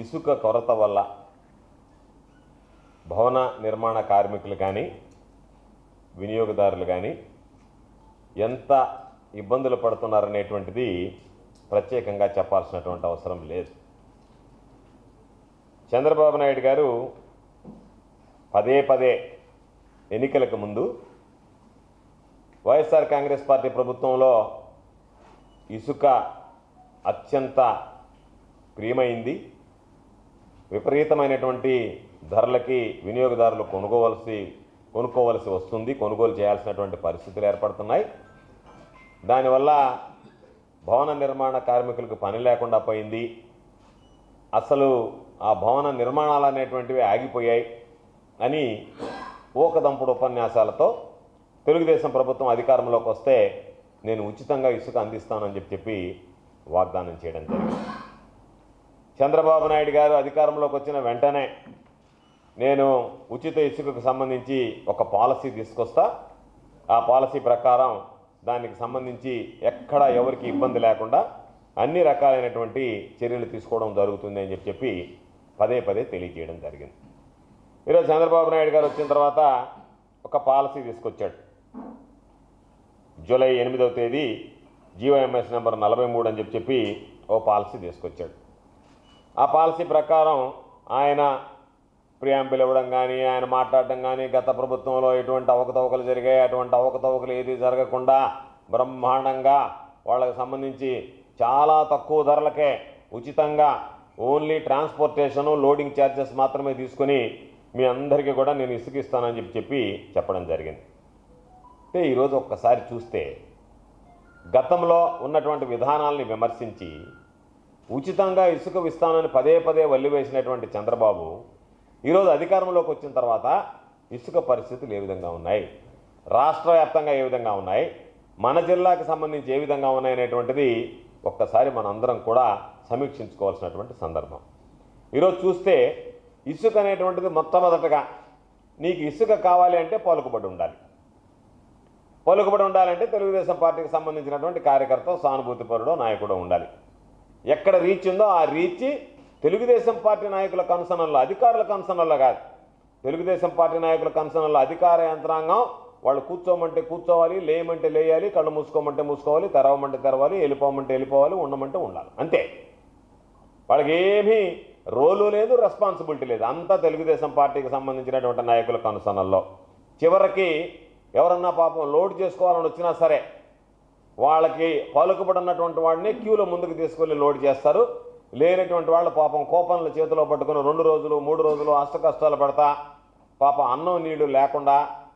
ఇసుక కొరత వల్ల భవన నిర్మాణ కార్మికులు కానీ వినియోగదారులు కానీ ఎంత ఇబ్బందులు పడుతున్నారనేటువంటిది ప్రత్యేకంగా చెప్పాల్సినటువంటి అవసరం లేదు. చంద్రబాబు నాయుడు గారు పదే పదే ఎన్నికలకు ముందు వైఎస్ఆర్ కాంగ్రెస్ పార్టీ ప్రభుత్వంలో ఇసుక అత్యంత ప్రియమైంది, విపరీతమైనటువంటి ధరలకి వినియోగదారులు కొనుక్కోవలసి వస్తుంది, కొనుగోలు చేయాల్సినటువంటి పరిస్థితులు ఏర్పడుతున్నాయి. దానివల్ల భవన నిర్మాణ కార్మికులకు పని లేకుండా పోయింది. అసలు ఆ భవన నిర్మాణాలు అనేటువంటివి ఆగిపోయాయి అని ఊకదంపుడు ఉపన్యాసాలతో తెలుగుదేశం ప్రభుత్వం అధికారంలోకి వస్తే నేను ఉచితంగా ఇసుక అందిస్తానని చెప్పి వాగ్దానం చేయడం జరిగింది. చంద్రబాబు నాయుడు గారు అధికారంలోకి వచ్చిన వెంటనే నేను ఉచిత ఇసుకకు సంబంధించి ఒక పాలసీ తీసుకొస్తా, ఆ పాలసీ ప్రకారం దానికి సంబంధించి ఎక్కడ ఎవరికి ఇబ్బంది లేకుండా అన్ని రకాలైనటువంటి చర్యలు తీసుకోవడం జరుగుతుంది అని చెప్పి పదే పదే తెలియజేయడం జరిగింది. ఈరోజు చంద్రబాబు నాయుడు గారు వచ్చిన తర్వాత ఒక పాలసీ తీసుకొచ్చాడు. జూలై 8వ తేదీ జీఓఎంఎస్ నెంబర్ 43 అని చెప్పి ఓ పాలసీ తీసుకొచ్చాడు. ఆ పాలసీ ప్రకారం ఆయన ప్రియాంబుల్ ఇవ్వడం కానీ, ఆయన మాట్లాడడం కానీ, గత ప్రభుత్వంలో ఎటువంటి అవకతవకలు జరిగాయి, అటువంటి అవకతవకలు ఏది జరగకుండా బ్రహ్మాండంగా వాళ్ళకి సంబంధించి చాలా తక్కువ ధరలకే ఉచితంగా ఓన్లీ ట్రాన్స్పోర్టేషను, లోడింగ్ ఛార్జెస్ మాత్రమే తీసుకొని మీ అందరికీ కూడా నేను ఇసుక ఇస్తానని చెప్పి చెప్పడం జరిగింది. అంటే ఈరోజు ఒక్కసారి చూస్తే గతంలో ఉన్నటువంటి విధానాలని విమర్శించి ఉచితంగా ఇసుక ఇస్తానని పదే పదే వల్లివేసినటువంటి చంద్రబాబు ఈరోజు అధికారంలోకి వచ్చిన తర్వాత ఇసుక పరిస్థితులు ఏ విధంగా ఉన్నాయి, రాష్ట్ర వ్యాప్తంగా ఏ విధంగా ఉన్నాయి, మన జిల్లాకి సంబంధించి ఏ విధంగా ఉన్నాయనేటువంటిది ఒక్కసారి మనందరం కూడా సమీక్షించుకోవాల్సినటువంటి సందర్భం. ఈరోజు చూస్తే ఇసుక అనేటువంటిది మొట్టమొదటగా నీకు ఇసుక కావాలి అంటే పలుకుబడి ఉండాలి. పలుకుబడి ఉండాలంటే తెలుగుదేశం పార్టీకి సంబంధించినటువంటి కార్యకర్త, సానుభూతిపరుడో నాయకుడో ఉండాలి. ఎక్కడ రీచ్ ఉందో ఆ రీచ్ తెలుగుదేశం పార్టీ నాయకుల కన్సర్న్లో, అధికారుల కన్సర్న్లో కాదు. తెలుగుదేశం పార్టీ నాయకుల కన్సర్న్లో అధికార యంత్రాంగం వాళ్ళు కూర్చోమంటే కూర్చోవాలి, లేయమంటే లేయాలి, కళ్ళు మూసుకోమంటే మూసుకోవాలి, తెరవమంటే తెరవాలి, వెళ్ళిపోమంటే వెళ్ళిపోవాలి, ఉండమంటే ఉండాలి. అంతే. వాళ్ళకి ఏమీ రోలు లేదు, రెస్పాన్సిబిలిటీ లేదు. అంతా తెలుగుదేశం పార్టీకి సంబంధించినటువంటి నాయకుల కన్సర్న్లో. చివరికి ఎవరన్నా పాపం లోడ్ చేసుకోవాలని వచ్చినా సరే వాళ్ళకి పలుకుబడి ఉన్నటువంటి వాడిని క్యూలో ముందుకు తీసుకెళ్ళి లోడ్ చేస్తారు. లేనటువంటి వాళ్ళు పాపం కూపన్లు చేతిలో పట్టుకుని 2 రోజులు 3 రోజులు అష్టకష్టాలు పడతా పాపం అన్నం నీళ్లు లేకుండా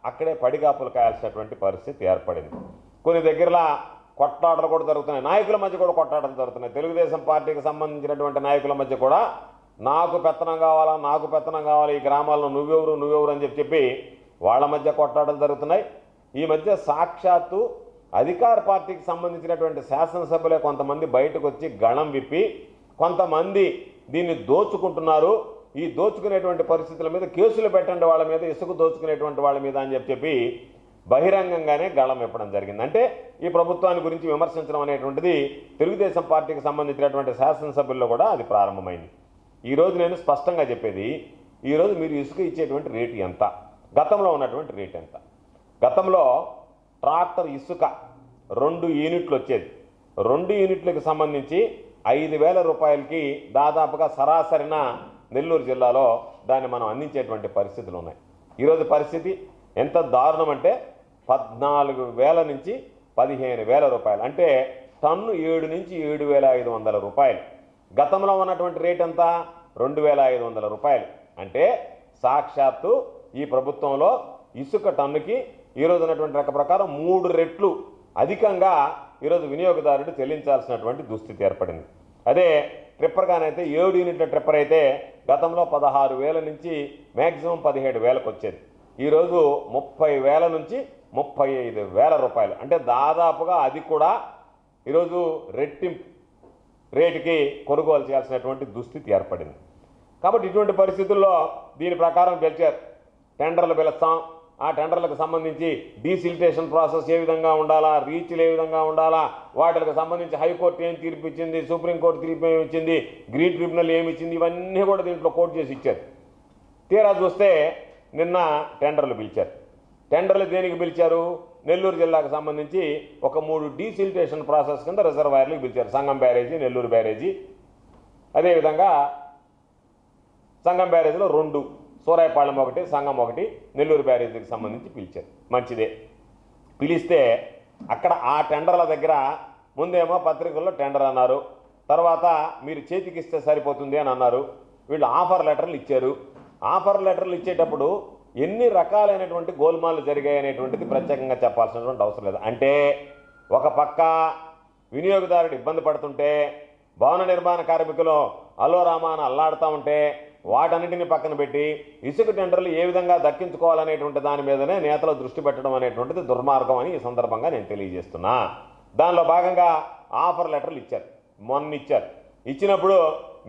అక్కడే పడిగాపులు కాయాల్సినటువంటి పరిస్థితి ఏర్పడింది. కొన్ని దగ్గరలా కొట్లాటలు కూడా జరుగుతున్నాయి, నాయకుల మధ్య కూడా కొట్లాటలు జరుగుతున్నాయి. తెలుగుదేశం పార్టీకి సంబంధించినటువంటి నాయకుల మధ్య కూడా నాకు పెత్తనం కావాలా, నాకు పెత్తనం కావాలి, ఈ గ్రామాల్లో నువ్వెవరు అని చెప్పి వాళ్ళ మధ్య కొట్లాటలు జరుగుతున్నాయి. ఈ మధ్య సాక్షాత్తు అధికార పార్టీకి సంబంధించినటువంటి శాసనసభ్యులే కొంతమంది బయటకు వచ్చి గళం విప్పి కొంతమంది దీన్ని దోచుకుంటున్నారు, ఈ దోచుకునేటువంటి పరిస్థితుల మీద కేసులు పెట్టండి వాళ్ళ మీద, ఇసుక దోచుకునేటువంటి వాళ్ళ మీద అని చెప్పి బహిరంగంగానే గళం ఇప్పడం జరిగింది. అంటే ఈ ప్రభుత్వాన్ని గురించి విమర్శించడం అనేటువంటిది తెలుగుదేశం పార్టీకి సంబంధించినటువంటి శాసనసభ్యుల్లో కూడా అది ప్రారంభమైంది. ఈరోజు నేను స్పష్టంగా చెప్పేది, ఈరోజు మీరు ఇసుక ఇచ్చేటువంటి రేటు ఎంత, గతంలో ఉన్నటువంటి రేటు ఎంత. గతంలో ట్రాక్టర్ ఇసుక 2 యూనిట్లు వచ్చేది. 2 యూనిట్లకు సంబంధించి 5,000 రూపాయలకి దాదాపుగా సరాసరిన నెల్లూరు జిల్లాలో దాన్ని మనం అందించేటువంటి పరిస్థితులు ఉన్నాయి. ఈరోజు పరిస్థితి ఎంత దారుణం అంటే 14,000 నుంచి 15,000 రూపాయలు, అంటే టన్ను 7 నుంచి 7,500 రూపాయలు. గతంలో ఉన్నటువంటి రేట్ ఎంత 2,500 రూపాయలు. అంటే సాక్షాత్తు ఈ ప్రభుత్వంలో ఇసుక టన్నుకి ఈరోజు ఉన్నటువంటి లెక్క ప్రకారం 3 రెట్లు అధికంగా ఈరోజు వినియోగదారుడు చెల్లించాల్సినటువంటి దుస్థితి ఏర్పడింది. అదే ట్రిప్పర్గానైతే 7 యూనిట్ల ట్రిప్పర్ అయితే గతంలో 16,000 నుంచి మ్యాక్సిమం 17,000కు వచ్చేది. ఈరోజు 30,000 నుంచి 35,000 రూపాయలు. అంటే దాదాపుగా అది కూడా ఈరోజు రెట్టింపు రేటుకి కొనుగోలు చేయాల్సినటువంటి దుస్థితి ఏర్పడింది. కాబట్టి ఇటువంటి పరిస్థితుల్లో దీని ప్రకారం గెలిచారు, టెండర్లు పిలుస్తాం, ఆ టెండర్లకు సంబంధించి డీసిలిటేషన్ ప్రాసెస్ ఏ విధంగా ఉండాలా, రీచ్లు ఏ విధంగా ఉండాలా, వాటికి సంబంధించి హైకోర్టు ఏం తీర్పు ఇచ్చింది, సుప్రీంకోర్టు తీర్పు ఏమి ఇచ్చింది, గ్రీన్ ట్రిబ్యునల్ ఏమి ఇచ్చింది, ఇవన్నీ కూడా దీంట్లో కోట్ చేసి ఇచ్చారు. తీరా చూస్తే నిన్న టెండర్లు పిలిచారు. టెండర్లు దేనికి పిలిచారు? నెల్లూరు జిల్లాకు సంబంధించి ఒక 3 డీసిలిటేషన్ ప్రాసెస్ కింద రిజర్వాయర్లకు పిలిచారు. సంగం బ్యారేజీ, నెల్లూరు బ్యారేజీ, అదేవిధంగా సంగం బ్యారేజీలో 2, సూరాయపాళెం 1, సంగం 1, నెల్లూరు బ్యారేజీకి సంబంధించి పిలిచారు. మంచిదే. పిలిస్తే అక్కడ ఆ టెండర్ల దగ్గర ముందేమో పత్రికల్లో టెండర్ అన్నారు, తర్వాత మీరు చేతికిస్తే సరిపోతుంది అని అన్నారు. వీళ్ళు ఆఫర్ లెటర్లు ఇచ్చారు. ఆఫర్ లెటర్లు ఇచ్చేటప్పుడు ఎన్ని రకాలైనటువంటి గోల్మాలు జరిగాయి అనేటువంటిది ప్రత్యేకంగా చెప్పాల్సినటువంటి అవసరం లేదు. అంటే ఒక పక్క వినియోగదారుడు ఇబ్బంది పడుతుంటే, భవన నిర్మాణ కార్మికులు అలోరామాన అల్లాడుతూ ఉంటే, వాటన్నిటిని పక్కన పెట్టి ఇసుక టెండర్లు ఏ విధంగా దక్కించుకోవాలనేటువంటి దాని మీదనే నేతలు దృష్టి పెట్టడం అనేటువంటిది దుర్మార్గం అని ఈ సందర్భంగా నేను తెలియజేస్తున్నా. దానిలో భాగంగా ఆఫర్ లెటర్లు ఇచ్చారు. మొన్న ఇచ్చారు. ఇచ్చినప్పుడు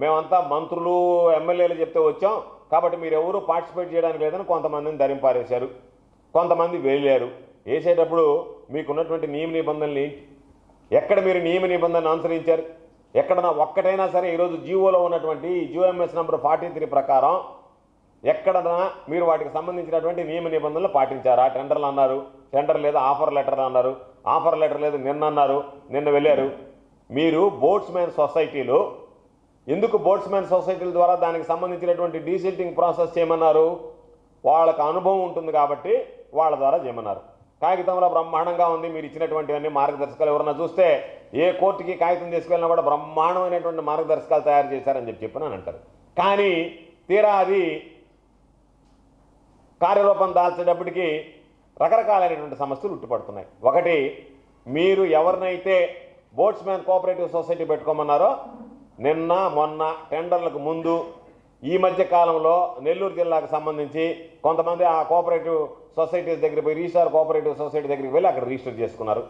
మేమంతా మంత్రులు, ఎమ్మెల్యేలు చెప్తే వచ్చాం కాబట్టి మీరు ఎవరు పార్టిసిపేట్ చేయడానికి లేదని కొంతమందిని ధరింపారేశారు, కొంతమంది వేలారు. వేసేటప్పుడు మీకున్నటువంటి నియమ నిబంధనలు ఏంటి? ఎక్కడ మీరు నియమ నిబంధనలు అనుసరించారు? ఎక్కడన్నా ఒక్కటైనా సరే ఈరోజు జీవోలో ఉన్నటువంటి జియోఎంఎస్ నెంబర్ 43 ప్రకారం ఎక్కడన్నా మీరు వాటికి సంబంధించినటువంటి నియమ నిబంధనలు పాటించారా? టెండర్లు అన్నారు, టెండర్ లేదు, ఆఫర్ లెటర్లు అన్నారు, ఆఫర్ లెటర్ లేదు, నిన్న అన్నారు, నిన్న వెళ్ళారు. మీరు బోట్స్మెన్ సొసైటీలు ఎందుకు బోట్స్మెన్ సొసైటీల ద్వారా దానికి సంబంధించినటువంటి డీసిల్టింగ్ ప్రాసెస్ చేయమన్నారు? వాళ్ళకు అనుభవం ఉంటుంది కాబట్టి వాళ్ళ ద్వారా చేయమన్నారు. కాగితంలో బ్రహ్మాండంగా ఉంది. మీరు ఇచ్చినటువంటివన్నీ మార్గదర్శకాలు ఎవరన్నా చూస్తే ఏ కోర్టుకి కాగితం తీసుకెళ్ళినా కూడా బ్రహ్మాండమైనటువంటి మార్గదర్శకాలు తయారు చేశారని చెప్పి అంటారు. కానీ తీరా అది కార్యరూపం దాల్చేటప్పటికి రకరకాలైనటువంటి సమస్యలు ఉట్టిపడుతున్నాయి. ఒకటి, మీరు ఎవరినైతే బోట్స్మెన్ కోఆపరేటివ్ సొసైటీ పెట్టుకోమన్నారో నిన్న మొన్న టెండర్లకు ముందు ఈ మధ్య కాలంలో నెల్లూరు జిల్లాకు సంబంధించి కొంతమంది ఆ కోఆపరేటివ్ సొసైటీస్ దగ్గర పోయి రిజిస్టార్ కోఆపరేటివ్ సొసైటీ దగ్గరికి వెళ్ళి అక్కడ రిజిస్టర్ చేసుకున్నారు.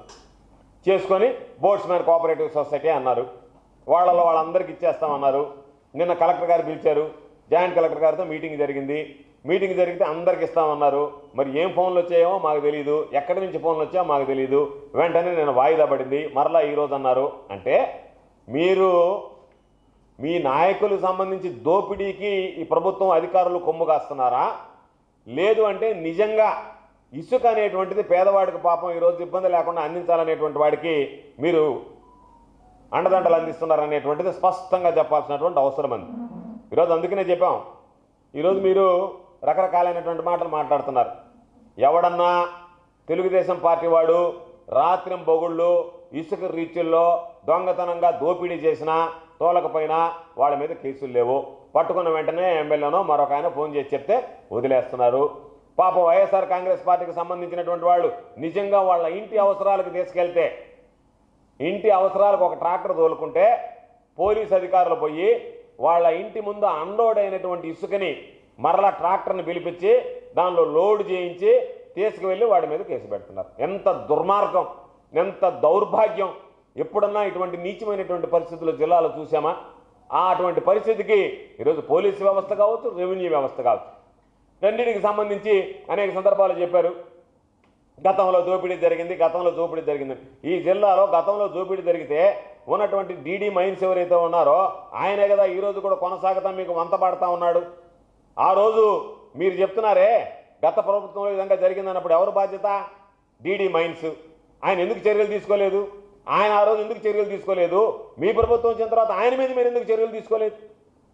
చేసుకొని బోట్స్మెన్ కోఆపరేటివ్ సొసైటీ అన్నారు. వాళ్ళందరికీ ఇచ్చేస్తామన్నారు. నిన్న కలెక్టర్ గారు పిలిచారు. జాయింట్ కలెక్టర్ గారితో మీటింగ్ జరిగింది. మీటింగ్ జరిగితే అందరికి ఇస్తామన్నారు. మరి ఏం ఫోన్లు వచ్చాయో మాకు తెలియదు, ఎక్కడి నుంచి ఫోన్లు వచ్చాయో మాకు తెలియదు. వెంటనే నేను వాయిదా పడింది, మరలా ఈరోజు అన్నారు. అంటే మీరు మీ నాయకులకు సంబంధించి దోపిడీకి ఈ ప్రభుత్వం అధికారులు కొమ్ము కాస్తున్నారా? లేదు అంటే నిజంగా ఇసుక అనేటువంటిది పేదవాడికి పాపం ఈరోజు ఇబ్బంది లేకుండా అందించాలనేటువంటి వాడికి మీరు అండదండలు అందిస్తున్నారనేటువంటిది స్పష్టంగా చెప్పాల్సినటువంటి అవసరం ఉంది. ఈరోజు అందుకనే చెప్పాం. ఈరోజు మీరు రకరకాలైనటువంటి మాటలు మాట్లాడుతున్నారు. ఎవడన్నా తెలుగుదేశం పార్టీ వాడు రాత్రి బొగుళ్ళు ఇసుక రీచుల్లో దొంగతనంగా దోపిడీ చేసినా తోలకపోయినా వాళ్ళ మీద కేసులు లేవు. పట్టుకున్న వెంటనే ఎమ్మెల్యేనో మరొక ఆయన ఫోన్ చేసి చెప్తే వదిలేస్తున్నారు. పాపం వైఎస్ఆర్ కాంగ్రెస్ పార్టీకి సంబంధించినటువంటి వాళ్ళు నిజంగా వాళ్ళ ఇంటి అవసరాలకు తీసుకెళ్తే, ఇంటి అవసరాలకు ఒక ట్రాక్టర్ తోలుకుంటే పోలీస్ అధికారులు పోయి వాళ్ళ ఇంటి ముందు అన్లోడ్ అయినటువంటి ఇసుకని మరలా ట్రాక్టర్ని పిలిపించి దానిలో లోడ్ చేయించి తీసుకువెళ్ళి వాడి మీద కేసు పెడుతున్నారు. ఎంత దుర్మార్గం, ఎంత దౌర్భాగ్యం! ఎప్పుడన్నా ఇటువంటి నీచమైనటువంటి పరిస్థితులు జిల్లాలో చూసామా? అటువంటి పరిస్థితికి ఈరోజు పోలీసు వ్యవస్థ కావచ్చు, రెవెన్యూ వ్యవస్థ కావచ్చు, రెండింటికి సంబంధించి అనేక సందర్భాలు చెప్పారు. గతంలో దోపిడీ జరిగింది. ఈ జిల్లాలో గతంలో దోపిడీ జరిగితే ఉన్నటువంటి డీడీ మైన్స్ ఎవరైతే ఉన్నారో ఆయనే కదా ఈరోజు కూడా కొనసాగుతా మీకు వంత పాడుతూ ఉన్నాడు. ఆ రోజు మీరు చెప్తున్నారే గత ప్రభుత్వంలో ఈ విధంగా జరిగిందన్నప్పుడు ఎవరు బాధ్యత? DD mines. ఆయన ఎందుకు చర్యలు తీసుకోలేదు? ఆయన ఆ రోజు ఎందుకు చర్యలు తీసుకోలేదు? మీ ప్రభుత్వం వచ్చిన తర్వాత ఆయన మీద మీరు ఎందుకు చర్యలు తీసుకోలేదు?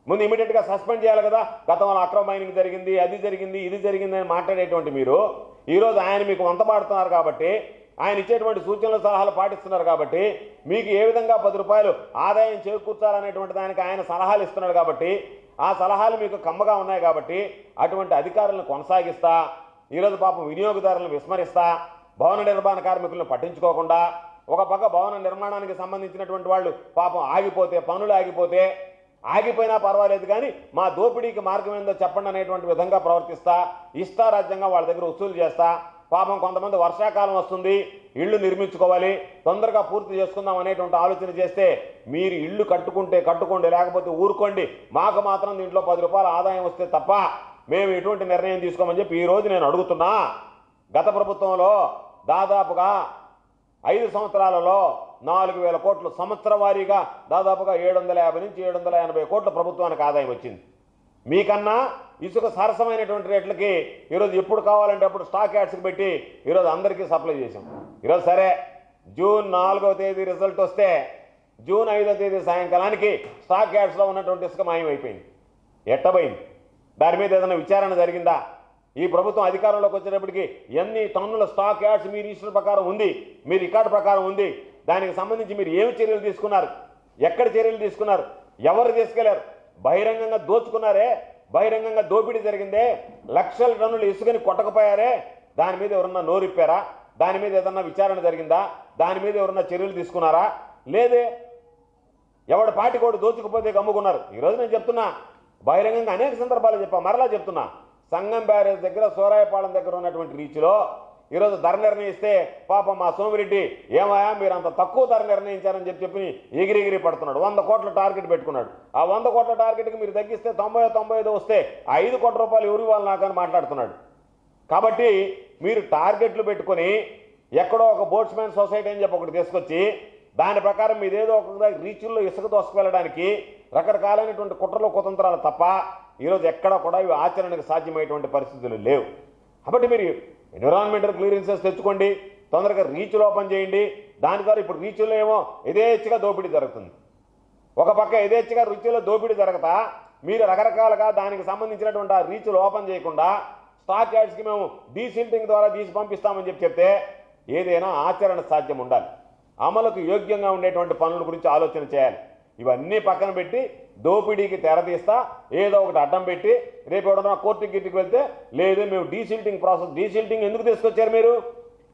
ముందు ఇమీడియట్గా సస్పెండ్ చేయాలి కదా. గతంలో అక్రమ మైనింగ్ జరిగింది, అది జరిగింది, ఇది జరిగింది అని మాట్లాడేటువంటి మీరు ఈరోజు ఆయన మీకు వంత పాడుతున్నారు కాబట్టి, ఆయన ఇచ్చేటువంటి సూచనలు సలహాలు పాటిస్తున్నారు కాబట్టి, మీకు ఏ విధంగా 10 రూపాయలు ఆదాయం చేకూర్చాలనేటువంటి దానికి ఆయన సలహాలు ఇస్తున్నాడు కాబట్టి, ఆ సలహాలు మీకు కమ్మగా ఉన్నాయి కాబట్టి అటువంటి అధికారులను కొనసాగిస్తా ఈరోజు పాపం వినియోగదారులను విస్మరిస్తా భవన నిర్మాణ కార్మికులను పట్టించుకోకుండా ఒక పక్క భవన నిర్మాణానికి సంబంధించినటువంటి వాళ్ళు పాపం ఆగిపోతే, పనులు ఆగిపోయినా పర్వాలేదు కానీ మా దోపిడీకి మార్గం ఏందో చెప్పండి అనేటువంటి విధంగా ప్రవర్తిస్తా ఇష్టారాజ్యంగా వాళ్ళ దగ్గర వసూలు చేస్తా. పాపం కొంతమంది వర్షాకాలం వస్తుంది, ఇళ్ళు నిర్మించుకోవాలి, తొందరగా పూర్తి చేసుకుందాం అనేటువంటి ఆలోచన చేస్తే మీరు ఇళ్ళు కట్టుకోండి, లేకపోతే ఊరుకోండి, మాకు మాత్రం దీంట్లో 10 రూపాయల ఆదాయం వస్తే తప్ప మేము ఎటువంటి నిర్ణయం తీసుకోమని చెప్పి ఈరోజు నేను అడుగుతున్నా. గత ప్రభుత్వంలో దాదాపుగా 5 సంవత్సరాలలో 4,000 కోట్లు, సంవత్సర వారీగా దాదాపుగా 750 నుంచి 780 కోట్ల ప్రభుత్వానికి ఆదాయం వచ్చింది. మీకన్నా ఇసుక సరసమైనటువంటి రేట్లకి ఈరోజు ఎప్పుడు కావాలంటే అప్పుడు స్టాక్ యాడ్స్కి పెట్టి ఈరోజు అందరికీ సప్లై చేసాం. ఈరోజు సరే జూన్ 4వ తేదీ రిజల్ట్ వస్తే జూన్ 5వ తేదీ సాయంకాలానికి స్టాక్ యాడ్స్లో ఉన్నటువంటి ఇసుక మాయమైపోయింది. ఎట్టబోయింది? దాని మీద ఏదైనా విచారణ జరిగిందా? ఈ ప్రభుత్వం అధికారంలోకి వచ్చేటప్పటికి ఎన్ని టన్నుల స్టాక్ యాడ్స్ మీ రిజిస్టర్ ప్రకారం ఉంది, మీ రికార్డు ప్రకారం ఉంది, దానికి సంబంధించి మీరు ఏమి చర్యలు తీసుకున్నారు, ఎక్కడ చర్యలు తీసుకున్నారు, ఎవరు తీసుకెళ్లారు? బహిరంగంగా దోచుకున్నారే, బహిరంగంగా దోపిడీ జరిగిందే, లక్షల టన్నుల ఇసుకని కొట్టకపోయారే, దాని మీద ఎవరన్నా నోరిప్పారా? దాని మీద ఏదన్నా విచారణ జరిగిందా? దాని మీద ఎవరన్నా చర్యలు తీసుకున్నారా? లేదే, ఎవడి పార్టీ కూడా దోచుకుపోతే గమ్ముకున్నారు. ఈరోజు నేను చెప్తున్నా, బహిరంగంగా అనేక సందర్భాలు చెప్పా, మరలా చెప్తున్నా, సంగం బ్యారేజ్ దగ్గర సోరాయపాలెం దగ్గర ఉన్నటువంటి రీచ్లో ఈరోజు ధర నిర్ణయిస్తే పాపం మా సోమిరెడ్డి ఏమయ్యా మీరు అంత తక్కువ ధర నిర్ణయించారని చెప్పి ఎగిరిగిరి పడుతున్నాడు. 100 కోట్ల టార్గెట్ పెట్టుకున్నాడు. ఆ 100 కోట్ల టార్గెట్కి మీరు తగ్గిస్తే 90-95 వస్తే 5 కోట్ల రూపాయలు ఎవరి వాళ్ళు నాకని మాట్లాడుతున్నాడు. కాబట్టి మీరు టార్గెట్లు పెట్టుకొని ఎక్కడో ఒక బోట్స్మెన్ సొసైటీ అని చెప్పి ఒకటి తీసుకొచ్చి దాని ప్రకారం మీదేదో ఒక రీచుల్లో ఇసుక దోసుకువెళ్ళడానికి రకరకాలైనటువంటి కుట్రలు కుతంత్రాలు తప్ప ఈరోజు ఎక్కడ కూడా ఇవి ఆచరణకు సాధ్యమైనటువంటి పరిస్థితులు లేవు. కాబట్టి మీరు ఎన్విరాన్మెంటల్ క్లియరెన్సెస్ తెచ్చుకోండి, తొందరగా రీచ్లు ఓపెన్ చేయండి. దాని ద్వారా ఇప్పుడు రీచ్లో ఏమో యథేచ్ఛగా దోపిడీ జరుగుతుంది. ఒక పక్క యథేచ్ఛగా రీచ్లో దోపిడీ జరగతా మీరు రకరకాలుగా దానికి సంబంధించినటువంటి ఆ రీచ్లు ఓపెన్ చేయకుండా స్టాక్ యార్డ్స్కి మేము డీసిల్టింగ్ ద్వారా తీసి పంపిస్తామని చెప్తే ఏదైనా ఆచరణ సాధ్యం ఉండాలి. అమలుకు యోగ్యంగా ఉండేటువంటి పనుల గురించి ఆలోచన చేయాలి. ఇవన్నీ పక్కన పెట్టి దోపిడీకి తెరతీస్తా ఏదో ఒకటి అడ్డం పెట్టి రేపు ఎవడన్నా కోర్టుకి గిట్టుకు వెళ్తే లేదు మేము డీసిల్టింగ్ ప్రాసెస్, డీసిల్టింగ్ ఎందుకు తీసుకొచ్చారు మీరు?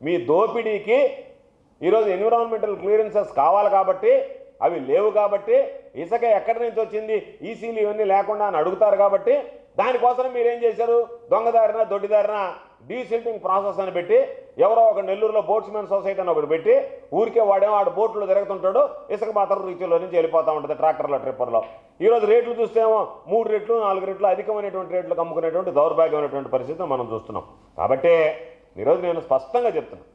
మీ దోపిడీకి ఈరోజు ఎన్విరాన్మెంటల్ క్లియరెన్సెస్ కావాలి కాబట్టి, అవి లేవు కాబట్టి, ఇసుక ఎక్కడి నుంచి వచ్చింది, ఈసీలు ఇవన్నీ లేకుండా అని అడుగుతారు కాబట్టి దానికోసం మీరేం చేశారు? దొంగదారిన దొడ్డిదారిన డీసిల్టింగ్ ప్రాసెస్ అని పెట్టి ఎవరో ఒక నెల్లూరులో బోట్స్మెన్ సొసైటీ అని ఒకటి పెట్టి ఊరికే వాడేమో వాడు బోట్లో తిరుగుతుంటాడు, ఇసుక మాత్రం రీచ్లో నుంచి వెళ్ళిపోతూ ఉంటుంది ట్రాక్టర్లో ట్రిప్పర్లో. ఈరోజు రేట్లు చూస్తేమో 3 రెట్లు 4 రెట్లు అధికమైనటువంటి రేట్లు అమ్ముకునేటువంటి దౌర్భాగ్యమైనటువంటి పరిస్థితిని మనం చూస్తున్నాం. కాబట్టి ఈరోజు నేను స్పష్టంగా చెప్తున్నాను,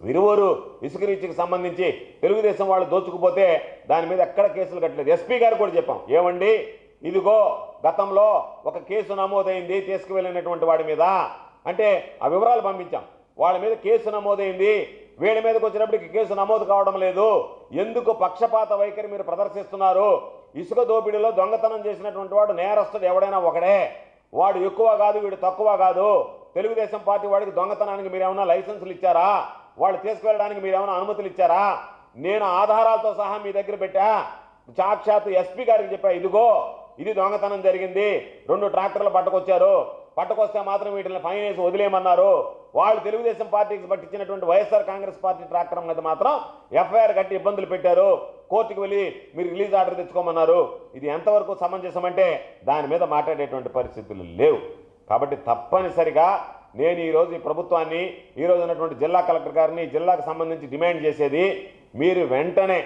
విరువూరు ఇసుక రీచ్కి సంబంధించి తెలుగుదేశం వాళ్ళు దోచుకుపోతే దాని మీద ఎక్కడ కేసులు కట్టలేదు. ఎస్పీ గారు కూడా చెప్పాం, ఏమండి ఇదిగో గతంలో ఒక కేసు నమోదైంది తీసుకువెళ్ళినటువంటి వాడి మీద అంటే ఆ వివరాలు పంపించాం, వాళ్ళ మీద కేసు నమోదైంది, వీళ్ళ మీదకి వచ్చినప్పటికి కేసు నమోదు కావడం లేదు, ఎందుకు పక్షపాత వైఖరి మీరు ప్రదర్శిస్తున్నారు? ఇసుక దోపిడీలో దొంగతనం చేసినటువంటి వాడు నేరస్తుడు ఎవడైనా ఒకడే, వాడు ఎక్కువ కాదు వీడు తక్కువ కాదు. తెలుగుదేశం పార్టీ వాడికి దొంగతనానికి మీరేమన్నా లైసెన్సులు ఇచ్చారా? వాళ్ళు తీసుకువెళ్ళడానికి మీరేమన్నా అనుమతులు ఇచ్చారా? నేను ఆధారాలతో సహా మీ దగ్గర పెట్టా, సాక్షాత్తు ఎస్పీ గారికి చెప్పా, ఇదిగో ఇది దొంగతనం జరిగింది, 2 ట్రాక్టర్లు పట్టుకొస్తే మాత్రం వీటిని ఫైన్ వేసి వదిలేయమన్నారు. వాళ్ళు తెలుగుదేశం పార్టీకి పట్టించినటువంటి వైఎస్ఆర్ కాంగ్రెస్ పార్టీ ట్రాక్టర్ మీద మాత్రం ఎఫ్ఐఆర్ కట్టి ఇబ్బందులు పెట్టారు, కోర్టుకు వెళ్ళి మీరు రిలీజ్ ఆర్డర్ తెచ్చుకోమన్నారు. ఇది ఎంతవరకు సమంజసం అంటే దాని మీద మాట్లాడేటువంటి పరిస్థితులు లేవు. కాబట్టి తప్పనిసరిగా నేను ఈరోజు ఈ ప్రభుత్వాన్ని, ఈరోజు ఉన్నటువంటి జిల్లా కలెక్టర్ గారిని, జిల్లాకు సంబంధించి డిమాండ్ చేసేది, మీరు వెంటనే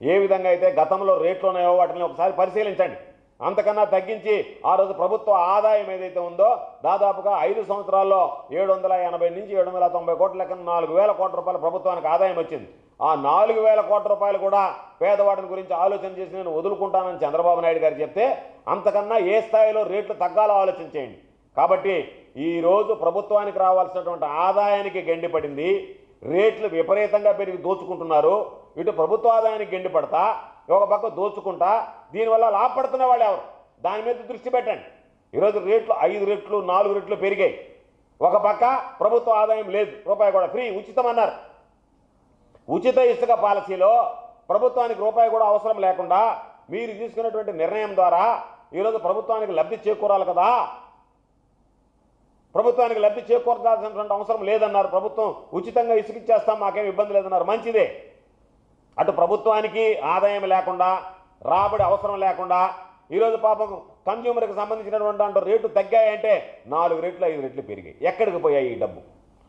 ఏ విధంగా అయితే గతంలో రేట్లు ఉన్నాయో వాటిని ఒకసారి పరిశీలించండి. అంతకన్నా తగ్గించి ఆ రోజు ప్రభుత్వ ఆదాయం ఏదైతే ఉందో దాదాపుగా 5 సంవత్సరాల్లో 780 నుంచి 790 కోట్ల లెక్కన 4,000 కోట్ల రూపాయల ప్రభుత్వానికి ఆదాయం వచ్చింది. ఆ 4,000 కోట్ల రూపాయలు కూడా పేదవాడిని గురించి ఆలోచన చేసి నేను వదులుకుంటానని చంద్రబాబు నాయుడు గారు చెప్తే అంతకన్నా ఏ స్థాయిలో రేట్లు తగ్గాలో ఆలోచన చేయండి. కాబట్టి ఈరోజు ప్రభుత్వానికి రావాల్సినటువంటి ఆదాయానికి గండిపడింది, రేట్లు విపరీతంగా పెరిగి దోచుకుంటున్నారు. ఇటు ప్రభుత్వ ఆదాయానికి గండిపడతా ఒక పక్క దోచుకుంటా దీనివల్ల లాభపడుతున్న వాళ్ళు ఎవరు? దాని మీద దృష్టి పెట్టండి. ఈరోజు రేట్లు 5 రెట్లు 4 రెట్లు పెరిగాయి. ఒక పక్క ప్రభుత్వ ఆదాయం లేదు, రూపాయి కూడా ఫ్రీ ఉచితం అన్నారు. ఉచిత ఇసుక పాలసీలో ప్రభుత్వానికి రూపాయి కూడా అవసరం లేకుండా మీరు తీసుకున్నటువంటి నిర్ణయం ద్వారా ఈరోజు ప్రభుత్వానికి లబ్ధి చేకూరాలి కదా. ప్రభుత్వానికి లబ్ధి చేకూర్చాల్సినటువంటి అవసరం లేదన్నారు. ప్రభుత్వం ఉచితంగా ఇసుక ఇచ్చేస్తాం, మాకేం ఇబ్బంది లేదన్నారు. మంచిదే. అటు ప్రభుత్వానికి ఆదాయం లేకుండా, రాబడి అవసరం లేకుండా ఈరోజు పాపం కన్జ్యూమర్కి సంబంధించినటువంటి రేటు తగ్గాయంటే 4 రెట్లు 5 రెట్లు పెరిగాయి. ఎక్కడికి పోయాయి ఈ డబ్బు?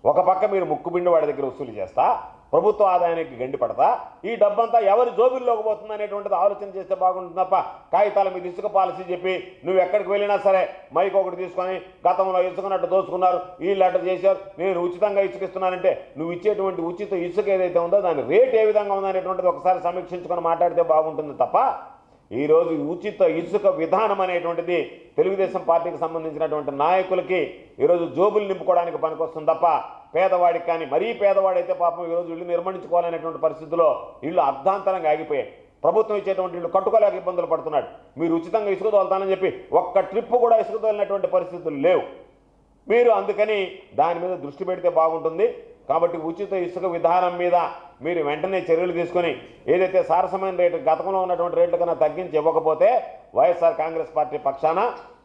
ఒక పక్క మీరు ముక్కుబిండి వాడి దగ్గర వసూలు చేస్తా, ప్రభుత్వ ఆదాయానికి గండి పడతా ఈ డబ్బంతా ఎవరి జోబుల్లోకి పోతుంది అనేటువంటిది ఆలోచన చేస్తే బాగుంటుంది తప్ప కాగితాల మీద ఇసుక పాలసీ చెప్పి నువ్వు ఎక్కడికి వెళ్ళినా సరే మైక్ ఒకటి తీసుకొని గతంలో ఇసుకున్నట్టు దోచుకున్నారు వీళ్ళు అట్ట చేశారు నేను ఉచితంగా ఇసుక ఇస్తున్నానంటే నువ్వు ఇచ్చేటువంటి ఉచిత ఇసుక ఏదైతే ఉందో దాని రేట్ ఏ విధంగా ఉందనేటువంటిది ఒకసారి సమీక్షించుకొని మాట్లాడితే బాగుంటుంది తప్ప ఈరోజు ఉచిత ఇసుక విధానం అనేటువంటిది తెలుగుదేశం పార్టీకి సంబంధించినటువంటి నాయకులకి ఈరోజు జోబులు నింపుకోవడానికి పనికొస్తుంది తప్ప పేదవాడికి కానీ మరీ పేదవాడైతే పాపం ఈరోజు ఇల్లు నిర్మించుకోవాలనేటువంటి పరిస్థితుల్లో ఇల్లు అర్ధాంతరంగా ఆగిపోయాయి. ప్రభుత్వం ఇచ్చేటువంటి ఇల్లు కట్టుకోలేక ఇబ్బందులు పడుతున్నాడు. మీరు ఉచితంగా ఇసుక తోలుతానని చెప్పి ఒక్క ట్రిప్ కూడా ఇసుక తోలినటువంటి పరిస్థితులు లేవు. మీరు అందుకని దాని మీద దృష్టి పెడితే బాగుంటుంది. కాబట్టి ఉచిత ఇసుక విధానం మీద మీరు వెంటనే చర్యలు తీసుకొని ఏదైతే సరసమైన రేటు గతంలో ఉన్నటువంటి రేట్ల కన్నా తగ్గించి ఇవ్వకపోతే వైఎస్ఆర్ కాంగ్రెస్ పార్టీ పక్షాన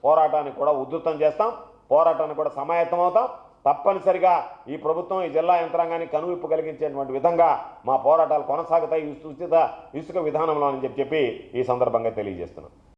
పోరాటాన్ని కూడా ఉధృతం చేస్తాం, పోరాటానికి కూడా సమాయత్తం అవుతాం. తప్పనిసరిగా ఈ ప్రభుత్వం ఈ జిల్లా యంత్రాంగాన్ని కనువిప్పు కలిగించేటువంటి విధంగా మా పోరాటాలు కొనసాగుతాయి ఉచిత ఇసుక విధానంలో అని చెప్పి ఈ సందర్భంగా తెలియజేస్తున్నాం.